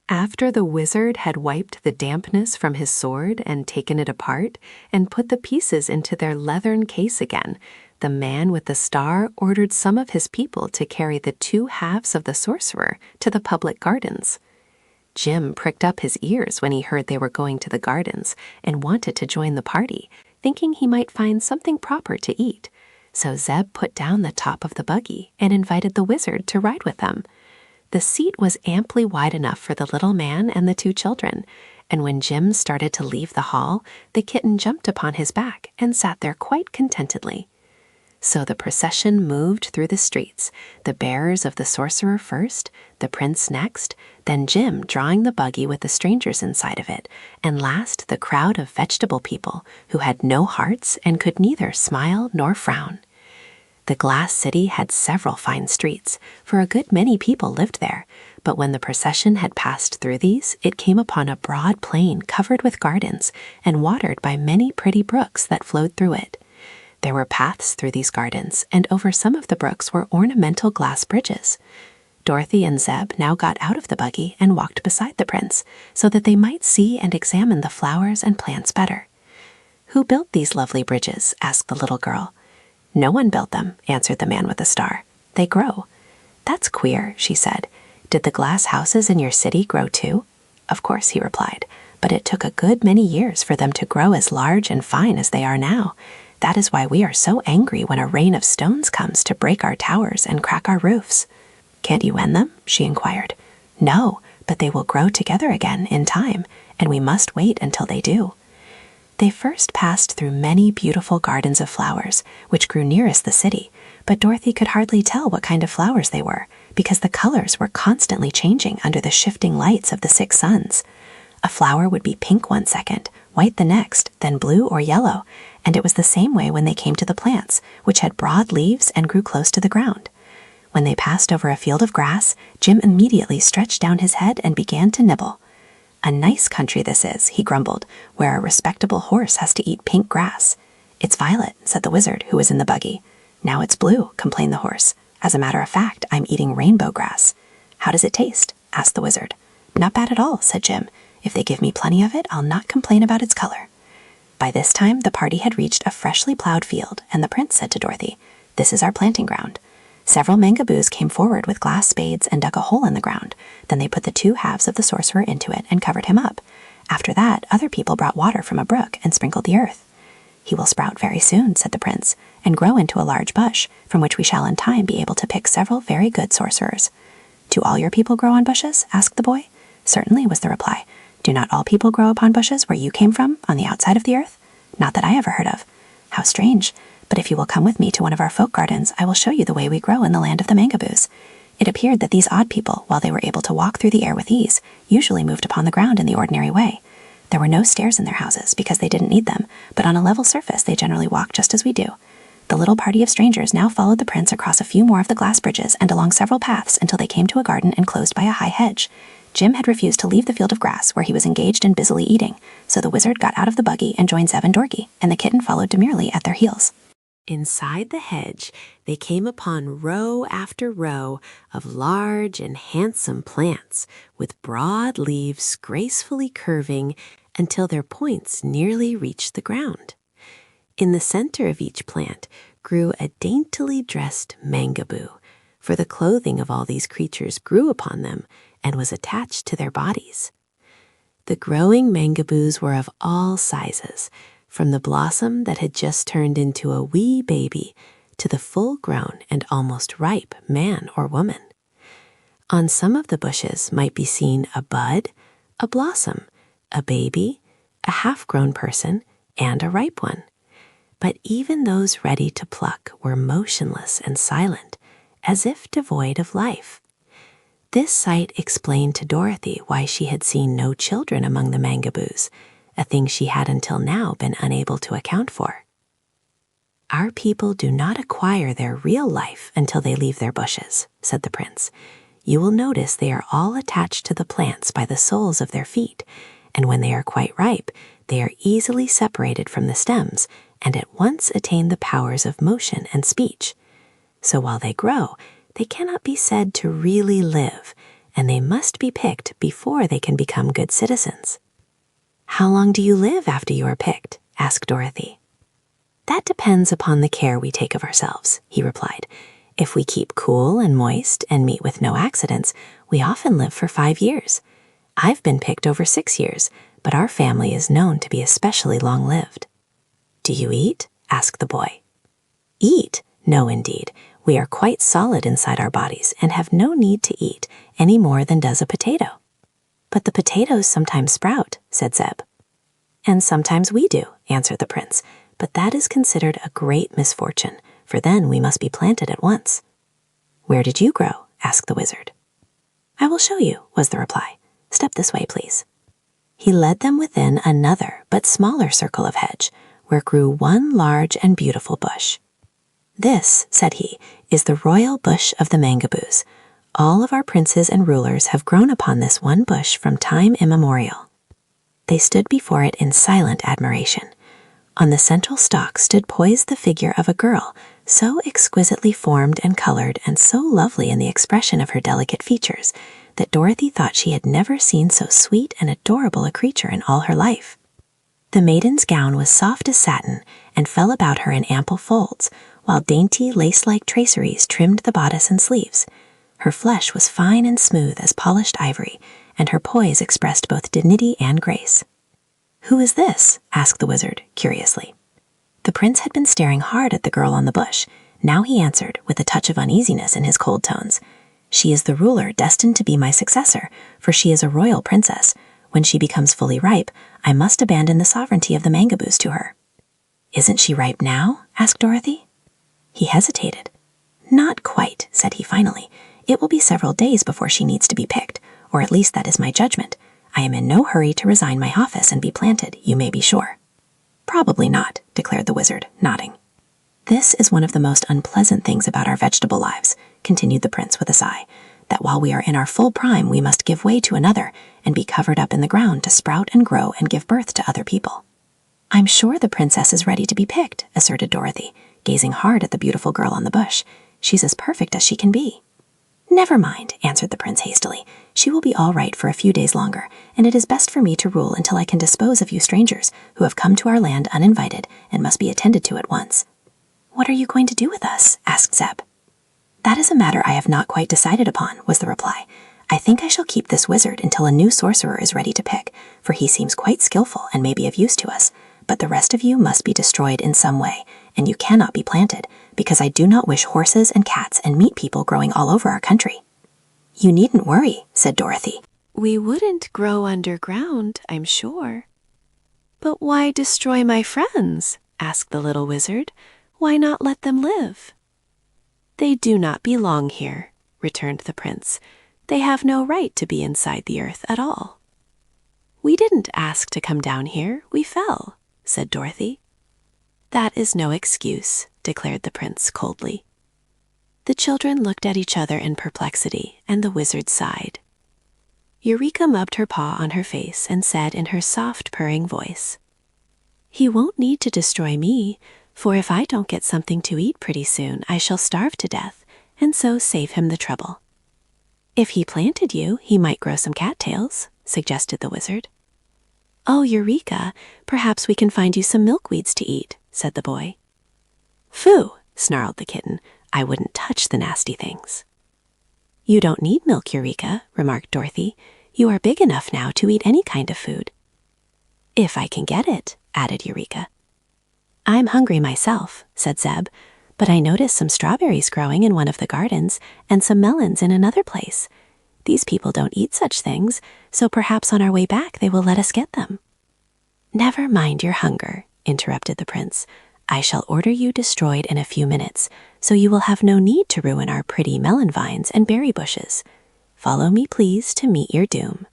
After the wizard had wiped the dampness from his sword and taken it apart and put the pieces into their leathern case again, the man with the star ordered some of his people to carry the 2 halves of the sorcerer to the public gardens. Jim pricked up his ears when he heard they were going to the gardens and wanted to join the party, thinking he might find something proper to eat. So Zeb put down the top of the buggy and invited the wizard to ride with them. The seat was amply wide enough for the little man and the 2 children, and when Jim started to leave the hall, the kitten jumped upon his back and sat there quite contentedly. So the procession moved through the streets, the bearers of the sorcerer first, the prince next, then Jim drawing the buggy with the strangers inside of it, and last the crowd of vegetable people who had no hearts and could neither smile nor frown. The glass city had several fine streets, for a good many people lived there, but when the procession had passed through these, it came upon a broad plain covered with gardens and watered by many pretty brooks that flowed through it. There were paths through these gardens, and over some of the brooks were ornamental glass bridges. Dorothy and Zeb now got out of the buggy and walked beside the prince, so that they might see and examine the flowers and plants better. "Who built these lovely bridges?" asked the little girl. "No one built them," answered the man with the star. "They grow." "That's queer," she said. "Did the glass houses in your city grow too?" "Of course," he replied, "but it took a good many years for them to grow as large and fine as they are now. That is why we are so angry when a rain of stones comes to break our towers and crack our roofs." "Can't you mend them?" she inquired. "No, but they will grow together again in time, and we must wait until they do." They first passed through many beautiful gardens of flowers, which grew nearest the city, but Dorothy could hardly tell what kind of flowers they were, because the colors were constantly changing under the shifting lights of the 6 suns. A flower would be pink one second, white the next, then blue or yellow, and it was the same way when they came to the plants, which had broad leaves and grew close to the ground. When they passed over a field of grass, Jim immediately stretched down his head and began to nibble. "A nice country this is," he grumbled, "where a respectable horse has to eat pink grass." "It's violet," said the wizard, who was in the buggy. "Now it's blue," complained the horse. "As a matter of fact, I'm eating rainbow grass." "How does it taste?" asked the wizard. "Not bad at all," said Jim. "If they give me plenty of it, I'll not complain about its color." By this time, the party had reached a freshly plowed field, and the prince said to Dorothy, "This is our planting ground." Several mangaboos came forward with glass spades and dug a hole in the ground. Then they put the 2 halves of the sorcerer into it and covered him up. After that, other people brought water from a brook and sprinkled the earth. "He will sprout very soon," said the prince, "and grow into a large bush, from which we shall in time be able to pick several very good sorcerers." "Do all your people grow on bushes?" asked the boy. "Certainly," was the reply. "Do not all people grow upon bushes where you came from, on the outside of the earth?" "Not that I ever heard of." "How strange. But if you will come with me to one of our folk gardens, I will show you the way we grow in the land of the mangaboos." It appeared that these odd people, while they were able to walk through the air with ease, usually moved upon the ground in the ordinary way. There were no stairs in their houses, because they didn't need them, but on a level surface they generally walked just as we do. The little party of strangers now followed the prince across a few more of the glass bridges and along several paths until they came to a garden enclosed by a high hedge. Jim had refused to leave the field of grass where he was engaged in busily eating, so the wizard got out of the buggy and joined Zeb and Dorothy, and the kitten followed demurely at their heels. Inside the hedge, they came upon row after row of large and handsome plants with broad leaves gracefully curving until their points nearly reached the ground. In the center of each plant grew a daintily dressed mangaboo, for the clothing of all these creatures grew upon them and was attached to their bodies. The growing mangaboos were of all sizes, from the blossom that had just turned into a wee baby to the full-grown and almost ripe man or woman. On some of the bushes might be seen a bud, a blossom, a baby, a half-grown person, and a ripe one. But even those ready to pluck were motionless and silent, as if devoid of life. This sight explained to Dorothy why she had seen no children among the mangaboos, a thing she had until now been unable to account for. "Our people do not acquire their real life until they leave their bushes," said the prince. "You will notice they are all attached to the plants by the soles of their feet, and when they are quite ripe, they are easily separated from the stems and at once attain the powers of motion and speech. So while they grow, they cannot be said to really live, and they must be picked before they can become good citizens. "How long do you live after you are picked?" asked Dorothy. "That depends upon the care we take of ourselves," he replied. "If we keep cool and moist and meet with no accidents, we often live for 5 years. I've been picked over 6 years, but our family is known to be especially long-lived." "Do you eat?" asked the boy. "Eat? No, indeed. We are quite solid inside our bodies and have no need to eat any more than does a potato." "But the potatoes sometimes sprout," said Zeb. "And sometimes we do," answered the prince, "but that is considered a great misfortune, for then we must be planted at once." "Where did you grow?" asked the wizard. "I will show you," was the reply. "Step this way, please." He led them within another but smaller circle of hedge, where grew one large and beautiful bush. "This," said he, "is the royal bush of the mangaboos. All of our princes and rulers have grown upon this one bush from time immemorial." They stood before it in silent admiration. On the central stalk stood poised the figure of a girl, so exquisitely formed and colored and so lovely in the expression of her delicate features that Dorothy thought she had never seen so sweet and adorable a creature in all her life. The maiden's gown was soft as satin and fell about her in ample folds, while dainty lace-like traceries trimmed the bodice and sleeves. Her flesh was fine and smooth as polished ivory, and her poise expressed both dignity and grace. "Who is this?" asked the wizard, curiously. The prince had been staring hard at the girl on the bush. Now he answered, with a touch of uneasiness in his cold tones, "She is the ruler destined to be my successor, for she is a royal princess. When she becomes fully ripe, I must abandon the sovereignty of the mangaboos to her." "Isn't she ripe now?" asked Dorothy. He hesitated. "Not quite," said he finally. "It will be several days before she needs to be picked, or at least that is my judgment. I am in no hurry to resign my office and be planted, you may be sure." "Probably not," declared the wizard, nodding. "This is one of the most unpleasant things about our vegetable lives," continued the prince with a sigh, "that while we are in our full prime, we must give way to another and be covered up in the ground to sprout and grow and give birth to other people." "I'm sure the princess is ready to be picked," asserted Dorothy, gazing hard at the beautiful girl on the bush. "She's as perfect as she can be." "Never mind," answered the prince hastily. "She will be all right for a few days longer, and it is best for me to rule until I can dispose of you strangers who have come to our land uninvited and must be attended to at once." "What are you going to do with us?" asked Zeb. "That is a matter I have not quite decided upon," was the reply. "I think I shall keep this wizard until a new sorcerer is ready to pick, for he seems quite skillful and may be of use to us. But the rest of you must be destroyed in some way, and you cannot be planted, because I do not wish horses and cats and meat people growing all over our country." "You needn't worry," said Dorothy. "We wouldn't grow underground, I'm sure." "But why destroy my friends?" asked the little wizard. "Why not let them live?" "They do not belong here," returned the prince. "They have no right to be inside the earth at all." "We didn't ask to come down here, we fell," said Dorothy. "That is no excuse," declared the prince coldly. The children looked at each other in perplexity, and the wizard sighed. Eureka mopped her paw on her face and said in her soft, purring voice, "He won't need to destroy me, for if I don't get something to eat pretty soon, I shall starve to death, and so save him the trouble." "If he planted you, he might grow some cattails," suggested the wizard. "Oh, Eureka, perhaps we can find you some milkweeds to eat," said the boy. "Phoo!" snarled the kitten. "I wouldn't touch the nasty things." "You don't need milk, Eureka," remarked Dorothy. "You are big enough now to eat any kind of food." "If I can get it," added Eureka. "I'm hungry myself," said Zeb, "but I noticed some strawberries growing in one of the gardens and some melons in another place. These people don't eat such things, so perhaps on our way back they will let us get them." "Never mind your hunger," interrupted the prince. "I shall order you destroyed in a few minutes, so you will have no need to ruin our pretty melon vines and berry bushes. Follow me, please, to meet your doom."